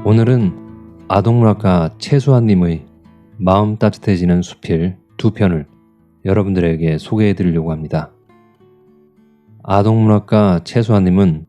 오늘은 아동문학가 최수환님의 마음 따뜻해지는 수필 2편을 여러분들에게 소개해 드리려고 합니다. 아동문학가 최수환님은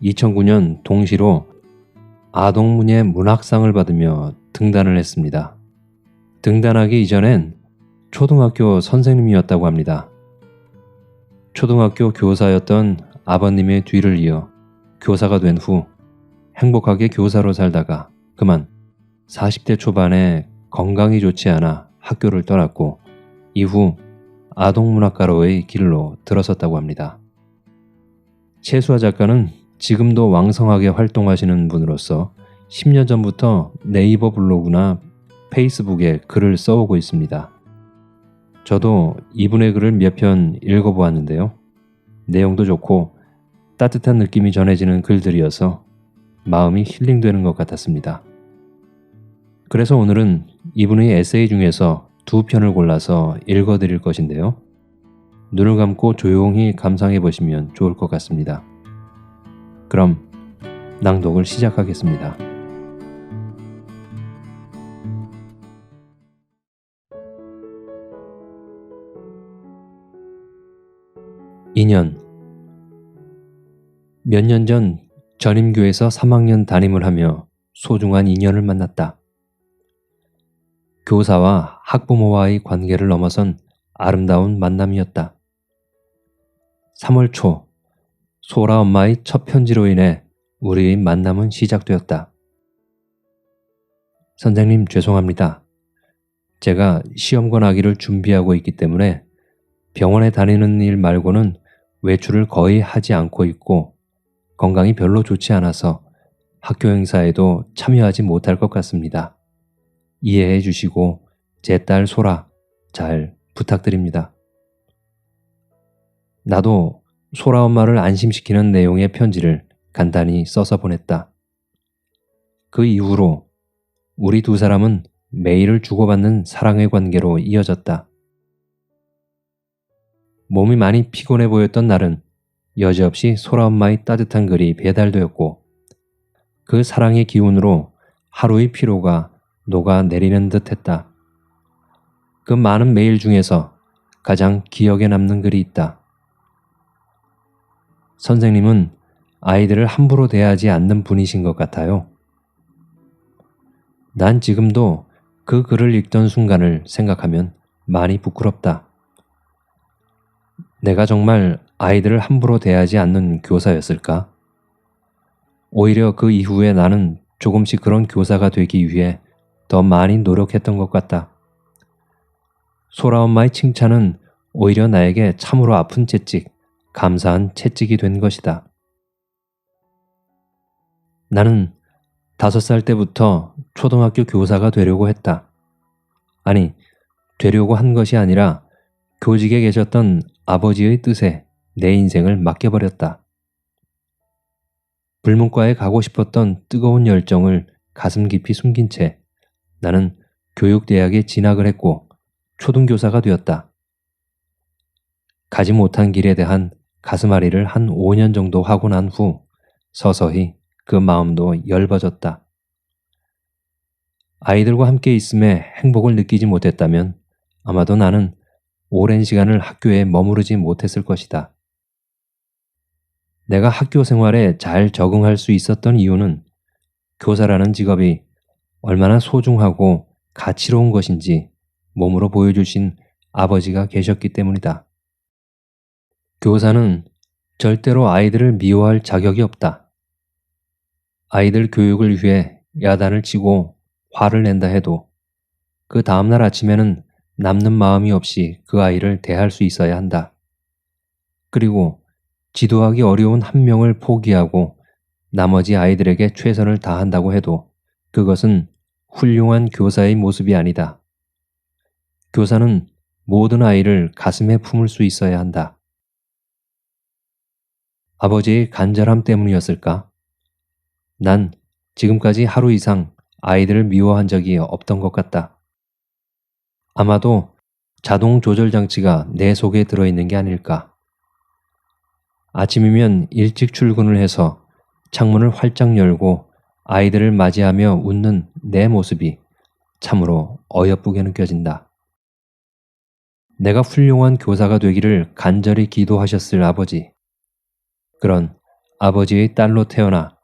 2009년 동시로 아동문예 문학상을 받으며 등단을 했습니다. 등단하기 이전엔 초등학교 선생님이었다고 합니다. 초등학교 교사였던 아버님의 뒤를 이어 교사가 된 후 행복하게 교사로 살다가 그만 40대 초반에 건강이 좋지 않아 학교를 떠났고 이후 아동문학가로의 길로 들어섰다고 합니다. 최수아 작가는 지금도 왕성하게 활동하시는 분으로서 10년 전부터 네이버 블로그나 페이스북에 글을 써오고 있습니다. 저도 이분의 글을 몇 편 읽어보았는데요. 내용도 좋고 따뜻한 느낌이 전해지는 글들이어서 마음이 힐링되는 것 같았습니다. 그래서 오늘은 이분의 에세이 중에서 2편을 골라서 읽어드릴 것인데요. 눈을 감고 조용히 감상해 보시면 좋을 것 같습니다. 그럼 낭독을 시작하겠습니다. 인연. 몇 년 전 전임교에서 3학년 담임을 하며 소중한 인연을 만났다. 교사와 학부모와의 관계를 넘어선 아름다운 만남이었다. 3월 초 소라 엄마의 첫 편지로 인해 우리의 만남은 시작되었다. 선생님 죄송합니다. 제가 시험관하기를 준비하고 있기 때문에 병원에 다니는 일 말고는 외출을 거의 하지 않고 있고 건강이 별로 좋지 않아서 학교 행사에도 참여하지 못할 것 같습니다. 이해해 주시고 제 딸 소라 잘 부탁드립니다. 나도 소라 엄마를 안심시키는 내용의 편지를 간단히 써서 보냈다. 그 이후로 우리 두 사람은 메일을 주고받는 사랑의 관계로 이어졌다. 몸이 많이 피곤해 보였던 날은 여지없이 소라 엄마의 따뜻한 글이 배달되었고 그 사랑의 기운으로 하루의 피로가 녹아내리는 듯 했다. 그 많은 메일 중에서 가장 기억에 남는 글이 있다. 선생님은 아이들을 함부로 대하지 않는 분이신 것 같아요. 난 지금도 그 글을 읽던 순간을 생각하면 많이 부끄럽다. 내가 정말 아이들을 함부로 대하지 않는 교사였을까? 오히려 그 이후에 나는 조금씩 그런 교사가 되기 위해 더 많이 노력했던 것 같다. 소라 엄마의 칭찬은 오히려 나에게 참으로 아픈 채찍, 감사한 채찍이 된 것이다. 나는 5살 때부터 초등학교 교사가 되려고 했다. 아니, 되려고 한 것이 아니라 교직에 계셨던 아버지의 뜻에 내 인생을 맡겨버렸다. 불문과에 가고 싶었던 뜨거운 열정을 가슴 깊이 숨긴 채 나는 교육대학에 진학을 했고 초등교사가 되었다. 가지 못한 길에 대한 가슴앓이를 한 5년 정도 하고 난 후 서서히 그 마음도 엷어졌다. 아이들과 함께 있음에 행복을 느끼지 못했다면 아마도 나는 오랜 시간을 학교에 머무르지 못했을 것이다. 내가 학교 생활에 잘 적응할 수 있었던 이유는 교사라는 직업이 얼마나 소중하고 가치로운 것인지 몸으로 보여주신 아버지가 계셨기 때문이다. 교사는 절대로 아이들을 미워할 자격이 없다. 아이들 교육을 위해 야단을 치고 화를 낸다 해도 그 다음날 아침에는 남는 마음이 없이 그 아이를 대할 수 있어야 한다. 그리고 지도하기 어려운 한 명을 포기하고 나머지 아이들에게 최선을 다한다고 해도 그것은 훌륭한 교사의 모습이 아니다. 교사는 모든 아이를 가슴에 품을 수 있어야 한다. 아버지의 간절함 때문이었을까? 난 지금까지 하루 이상 아이들을 미워한 적이 없던 것 같다. 아마도 자동 조절 장치가 내 속에 들어있는 게 아닐까. 아침이면 일찍 출근을 해서 창문을 활짝 열고 아이들을 맞이하며 웃는 내 모습이 참으로 어여쁘게 느껴진다. 내가 훌륭한 교사가 되기를 간절히 기도하셨을 아버지. 그런 아버지의 딸로 태어나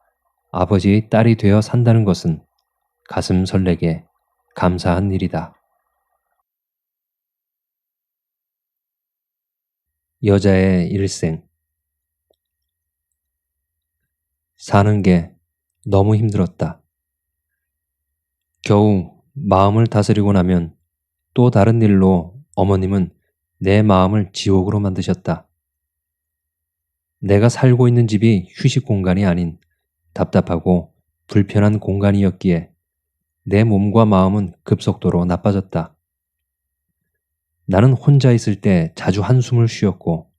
아버지의 딸이 되어 산다는 것은 가슴 설레게 감사한 일이다. 여자의 일생. 사는 게 너무 힘들었다. 겨우 마음을 다스리고 나면 또 다른 일로 어머님은 내 마음을 지옥으로 만드셨다. 내가 살고 있는 집이 휴식 공간이 아닌 답답하고 불편한 공간이었기에 내 몸과 마음은 급속도로 나빠졌다. 나는 혼자 있을 때 자주 한숨을 쉬었고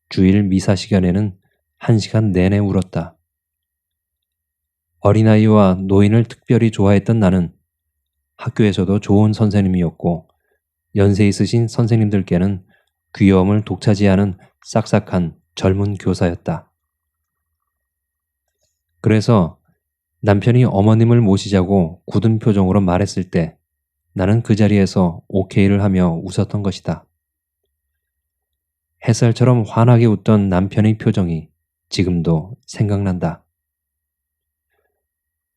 주일 미사 시간에는 1시간 내내 울었다. 어린아이와 노인을 특별히 좋아했던 나는 학교에서도 좋은 선생님이었고 연세 있으신 선생님들께는 귀여움을 독차지하는 싹싹한 젊은 교사였다. 그래서 남편이 어머님을 모시자고 굳은 표정으로 말했을 때 나는 그 자리에서 오케이를 하며 웃었던 것이다. 햇살처럼 환하게 웃던 남편의 표정이 지금도 생각난다.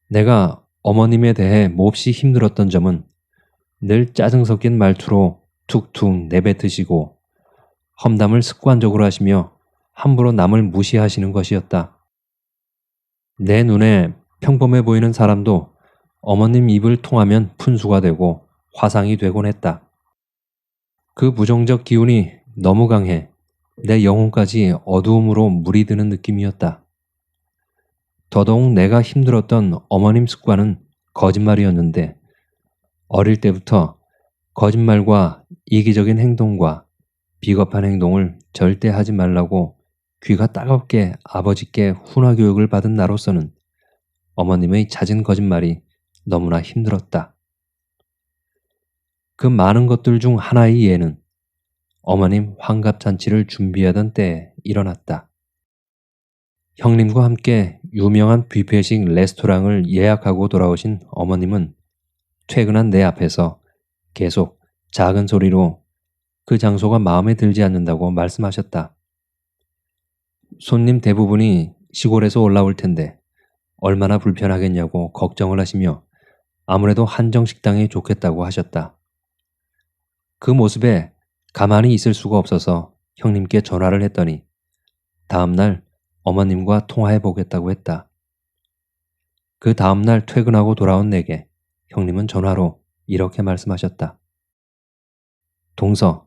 내가 어머님에 대해 몹시 힘들었던 점은 늘 짜증 섞인 말투로 툭툭 내뱉으시고 험담을 습관적으로 하시며 함부로 남을 무시하시는 것이었다. 내 눈에 평범해 보이는 사람도 어머님 입을 통하면 푼수가 되고 화상이 되곤 했다. 그 부정적 기운이 너무 강해 내 영혼까지 어두움으로 물이 드는 느낌이었다. 더더욱 내가 힘들었던 어머님 습관은 거짓말이었는데 어릴 때부터 거짓말과 이기적인 행동과 비겁한 행동을 절대 하지 말라고 귀가 따갑게 아버지께 훈화 교육을 받은 나로서는 어머님의 잦은 거짓말이 너무나 힘들었다. 그 많은 것들 중 하나의 예는 어머님 환갑잔치를 준비하던 때에 일어났다. 형님과 함께 유명한 뷔페식 레스토랑을 예약하고 돌아오신 어머님은 퇴근한 내 앞에서 계속 작은 소리로 그 장소가 마음에 들지 않는다고 말씀하셨다. 손님 대부분이 시골에서 올라올 텐데 얼마나 불편하겠냐고 걱정을 하시며 아무래도 한정식당이 좋겠다고 하셨다. 그 모습에 가만히 있을 수가 없어서 형님께 전화를 했더니 다음날 어머님과 통화해 보겠다고 했다. 그 다음날 퇴근하고 돌아온 내게 형님은 전화로 이렇게 말씀하셨다. 동서,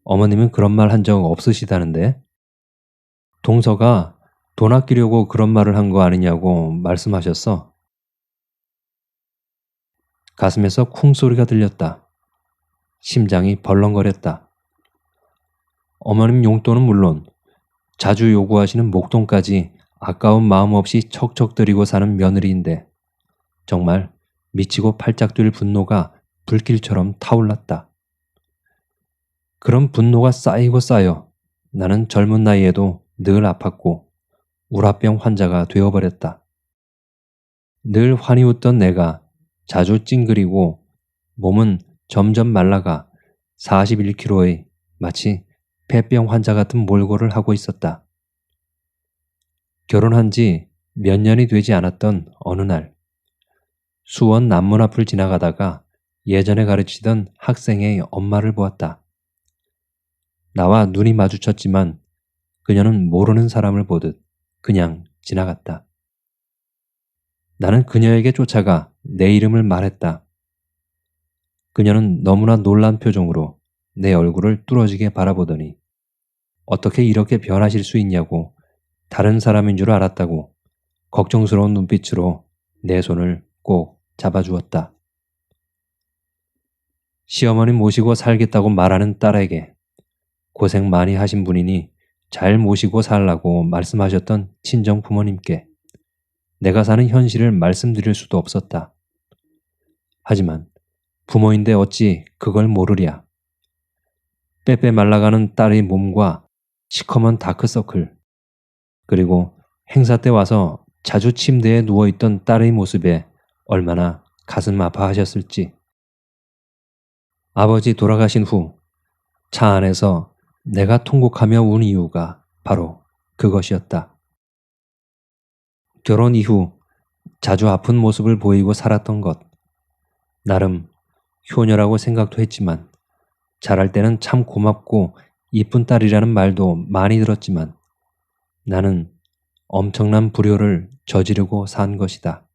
어머님은 그런 말 한 적 없으시다는데? 동서가 돈 아끼려고 그런 말을 한 거 아니냐고 말씀하셨어. 가슴에서 쿵 소리가 들렸다. 심장이 벌렁거렸다. 어머님 용돈은 물론 자주 요구하시는 목돈까지 아까운 마음 없이 척척 들이고 사는 며느리인데 정말 미치고 팔짝 뛸 분노가 불길처럼 타올랐다. 그런 분노가 쌓이고 쌓여 나는 젊은 나이에도 늘 아팠고 우라병 환자가 되어버렸다. 늘 환히 웃던 내가 자주 찡그리고 몸은 점점 말라가 41kg의 마치 폐병 환자 같은 몰골을 하고 있었다. 결혼한 지 몇 년이 되지 않았던 어느 날 수원 남문 앞을 지나가다가 예전에 가르치던 학생의 엄마를 보았다. 나와 눈이 마주쳤지만 그녀는 모르는 사람을 보듯 그냥 지나갔다. 나는 그녀에게 쫓아가 내 이름을 말했다. 그녀는 너무나 놀란 표정으로 내 얼굴을 뚫어지게 바라보더니 어떻게 이렇게 변하실 수 있냐고 다른 사람인 줄 알았다고 걱정스러운 눈빛으로 내 손을 꼭 잡아주었다. 시어머니 모시고 살겠다고 말하는 딸에게 고생 많이 하신 분이니 잘 모시고 살라고 말씀하셨던 친정 부모님께 내가 사는 현실을 말씀드릴 수도 없었다. 하지만 부모인데 어찌 그걸 모르랴. 빼빼 말라가는 딸의 몸과 시커먼 다크서클, 그리고 행사 때 와서 자주 침대에 누워있던 딸의 모습에 얼마나 가슴 아파하셨을지. 아버지 돌아가신 후 차 안에서 내가 통곡하며 운 이유가 바로 그것이었다. 결혼 이후 자주 아픈 모습을 보이고 살았던 것. 나름 효녀라고 생각도 했지만 자랄 때는 참 고맙고 이쁜 딸이라는 말도 많이 들었지만 나는 엄청난 불효를 저지르고 산 것이다.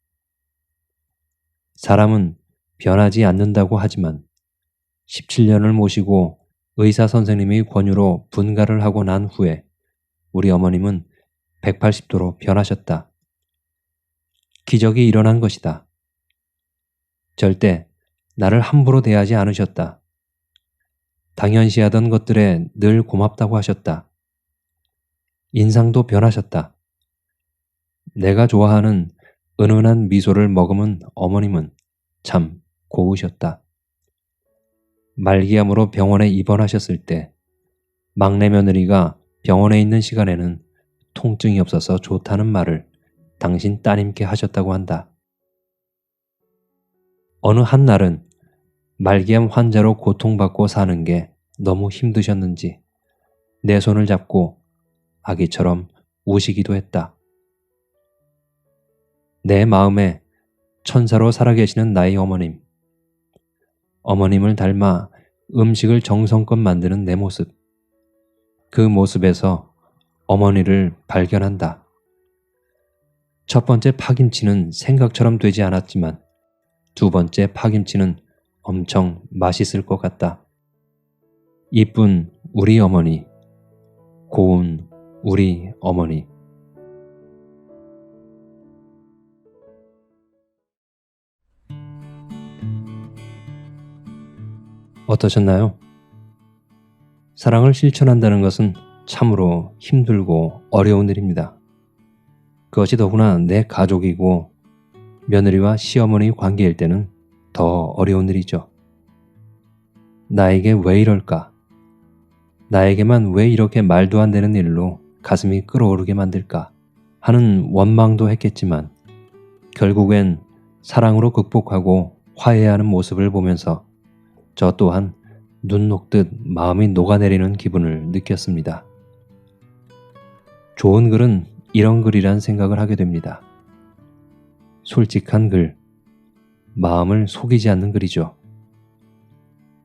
사람은 변하지 않는다고 하지만 17년을 모시고 의사 선생님의 권유로 분가를 하고 난 후에 우리 어머님은 180도로 변하셨다. 기적이 일어난 것이다. 절대 나를 함부로 대하지 않으셨다. 당연시하던 것들에 늘 고맙다고 하셨다. 인상도 변하셨다. 내가 좋아하는 은은한 미소를 머금은 어머님은 참 고우셨다. 말기암으로 병원에 입원하셨을 때 막내 며느리가 병원에 있는 시간에는 통증이 없어서 좋다는 말을 당신 따님께 하셨다고 한다. 어느 한날은 말기암 환자로 고통받고 사는 게 너무 힘드셨는지 내 손을 잡고 아기처럼 우시기도 했다. 내 마음에 천사로 살아계시는 나의 어머님. 어머님을 닮아 음식을 정성껏 만드는 내 모습. 그 모습에서 어머니를 발견한다. 첫 번째 파김치는 생각처럼 되지 않았지만 두 번째 파김치는 엄청 맛있을 것 같다. 이쁜 우리 어머니, 고운 우리 어머니. 어떠셨나요? 사랑을 실천한다는 것은 참으로 힘들고 어려운 일입니다. 그것이 더구나 내 가족이고 며느리와 시어머니 관계일 때는 더 어려운 일이죠. 나에게 왜 이럴까? 나에게만 왜 이렇게 말도 안 되는 일로 가슴이 끓어오르게 만들까? 하는 원망도 했겠지만 결국엔 사랑으로 극복하고 화해하는 모습을 보면서 저 또한 눈 녹듯 마음이 녹아내리는 기분을 느꼈습니다. 좋은 글은 이런 글이란 생각을 하게 됩니다. 솔직한 글, 마음을 속이지 않는 글이죠.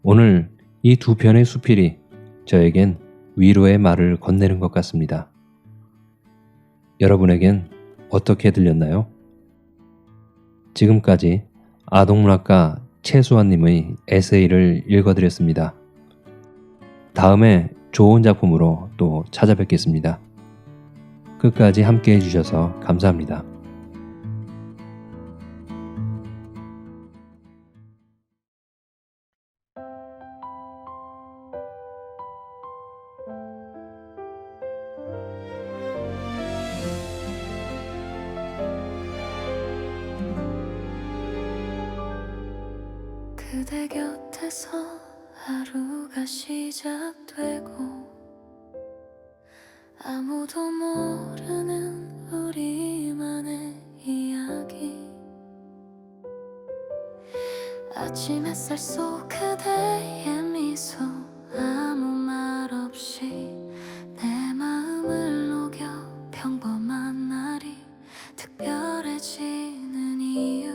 오늘 이 두 편의 수필이 저에겐 위로의 말을 건네는 것 같습니다. 여러분에겐 어떻게 들렸나요? 지금까지 아동문학가 최수환님의 에세이를 읽어드렸습니다. 다음에 좋은 작품으로 또 찾아뵙겠습니다. 끝까지 함께 해주셔서 감사합니다. 그대 곁에서 하루가 시작되고 아무도 모르는 우리만의 이야기 아침 햇살 속 그대의 미소 아무 말 없이 내 마음을 녹여 평범한 날이 특별해지는 이유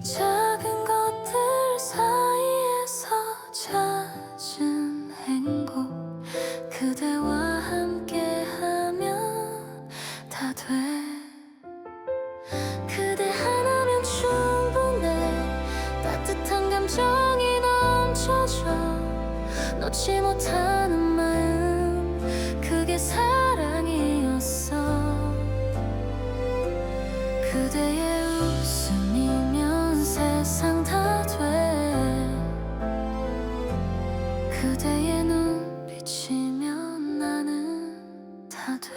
작은 것들 사이에서 찾은 행복 그대와 함께하면 다 돼 그대 하나면 충분해 따뜻한 감정이 넘쳐져 놓지 못하는 마음 그게 사랑이었어 그대의 웃음이면 세상 다 돼 그대의 눈빛이면 나는 다 돼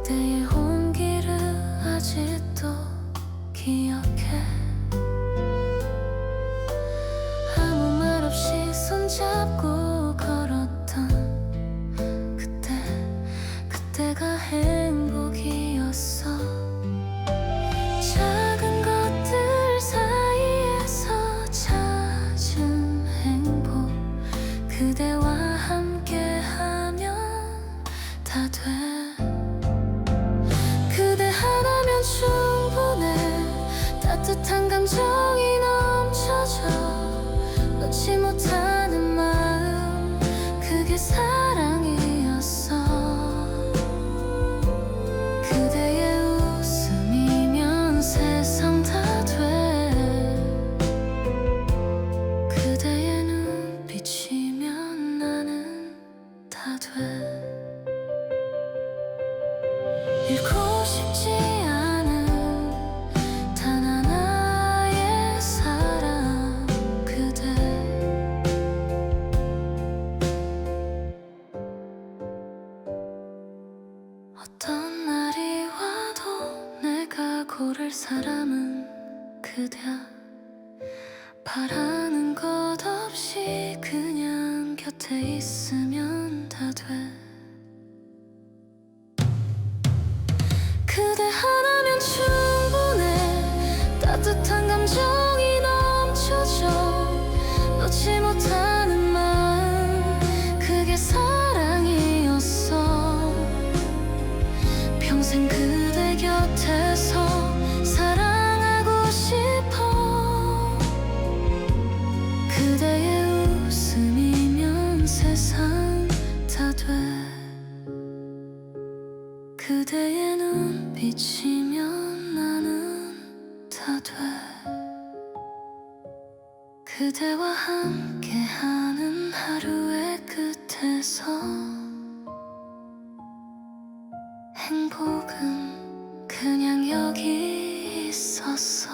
그대의 온기를 아직도 기억해. 아무 말 없이 손잡고 걸었던 그때가 행복이었어. 작은 것들 사이에서 찾은 행복, 그대와 함께하면 다 돼. 그대 하나면 충분해. 따뜻한 감정이 넘쳐져. 놓지 못하는 마음, 그게 사랑이었어. 그대의 웃음이면 세상 다 돼. 그대의 눈빛이면 나는 다 돼. 잃고 싶지 않은 단 하나의 사랑, 그대. 어떤 날이 와도 내가 고를 사람은 그대야. 바라는 것 없이 그냥 곁에 있으면 다 돼. 그대 하나면 충분해. 따뜻한 감정이 넘쳐져. 놓지 못하는 마음, 그게 사랑이었어. 평생 그대 곁에서 사랑하고 싶어. 그대의 웃음이면 세상 다 돼. 그대의 눈빛이면 나는 다 돼. 그대와 함께하는 하루의 끝에서 행복은 그냥 여기 있었어.